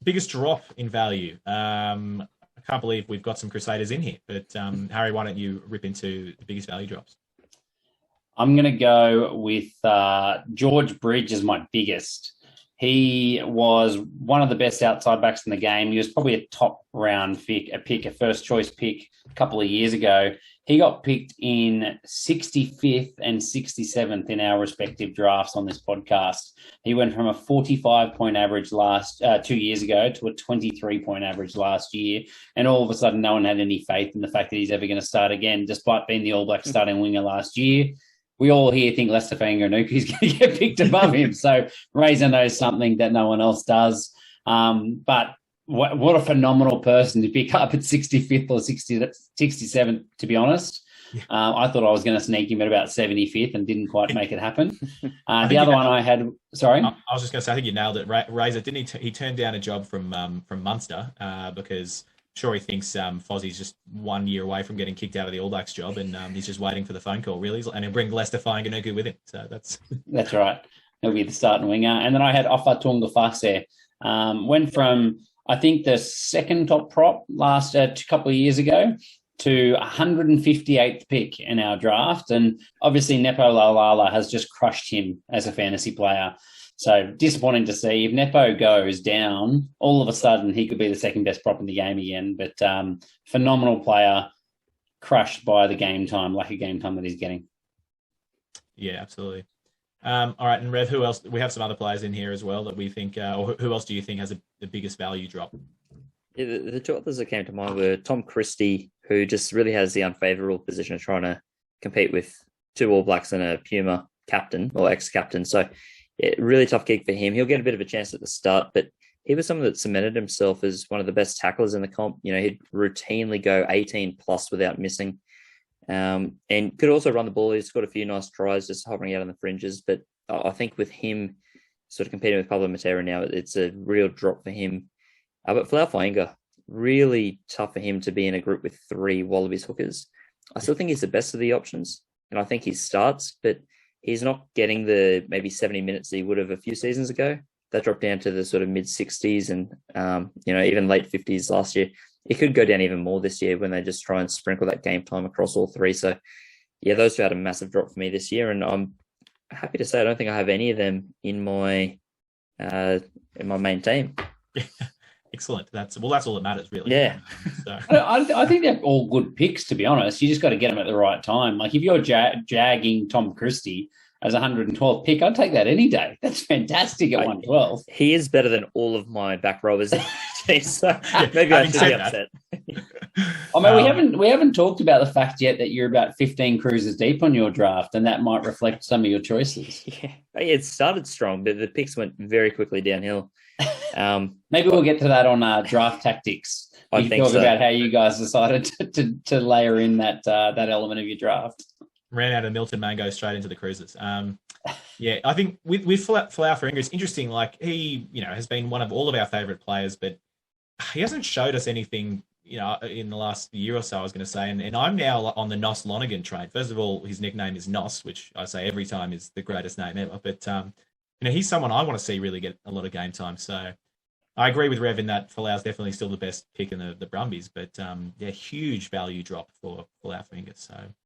Biggest drop in value. I can't believe we've got some Crusaders in here, but Harry, why don't you rip into the biggest value drops? I'm going to go with George Bridge as my biggest. He was one of the best outside backs in the game. He was probably a top round pick, a first choice pick a couple of years ago. He got picked in 65th and 67th in our respective drafts on this podcast. He went from a 45-point average 2 years ago to a 23-point average last year. And all of a sudden, no one had any faith in the fact that he's ever going to start again, despite being the All Blacks starting winger last year. We all here think Lester Fainga'anuku is going to get picked above him. So Razor knows something that no one else does. But what a phenomenal person to pick up at 65th or 67th, to be honest. Yeah. I thought I was going to sneak him at about 75th and didn't quite make it happen. The other one I had, sorry? I was just going to say, I think you nailed it. Razor, didn't he? He turned down a job from Munster because sure he thinks Fozzie's just 1 year away from getting kicked out of the All Blacks job, and he's just waiting for the phone call, really. And he'll bring Lester Fainga'anuku with him. So that's right. He'll be the starting winger. And then I had Ofa Tu'ungafase. Went from, I think, the second top prop last couple of years ago to 158th pick in our draft. And obviously Nepo Laulala has just crushed him as a fantasy player. So disappointing to see. If Nepo goes down, all of a sudden he could be the second best prop in the game again. But phenomenal player, crushed by the game time, lack of game time that he's getting. Yeah, absolutely. All right, and Rev, who else? We have some other players in here as well that we think, or who else do you think has the biggest value drop? Yeah, the two others that came to mind were Tom Christie, who just really has the unfavourable position of trying to compete with two All Blacks and a Puma captain or ex-captain. So yeah, really tough gig for him. He'll get a bit of a chance at the start, but he was someone that cemented himself as one of the best tacklers in the comp. You know, he'd routinely go 18 plus without missing. And could also run the ball. He's got a few nice tries just hovering out on the fringes. But I think with him sort of competing with Pablo Matera now, it's a real drop for him. But Folau Fainga, really tough for him to be in a group with three Wallabies hookers. I still think he's the best of the options, and I think he starts, but he's not getting the maybe 70 minutes that he would have a few seasons ago. That dropped down to the sort of mid-60s and, even late 50s last year. It could go down even more this year when they just try and sprinkle that game time across all three. So, yeah, those two had a massive drop for me this year, and I'm happy to say I don't think I have any of them in my main team. Excellent. That's all that matters, really. Yeah. So. I think they're all good picks, to be honest. You just got to get them at the right time. Like if you're jagging Tom Christie as a 112th pick, I'd take that any day. That's fantastic at 112. He is better than all of my back rowers. So maybe I should be upset. I mean, we haven't talked about the fact yet that you're about 15 cruises deep on your draft, and that might reflect some of your choices. Yeah, it started strong, but the picks went very quickly downhill. Maybe we'll get to that on draft tactics. I think so. About how you guys decided to layer in that element of your draft. Ran out of Milton Mango straight into the cruises. Yeah, I think with Folau Fainga, it's interesting. Like he, has been one of all of our favourite players, but he hasn't showed us anything, in the last year or so, I was going to say. And I'm now on the Nos Lonergan train. First of all, his nickname is Nos, which I say every time is the greatest name ever. But, he's someone I want to see really get a lot of game time. So I agree with Rev in that Folau's definitely still the best pick in the Brumbies. But, huge value drop for Folau Fainga. So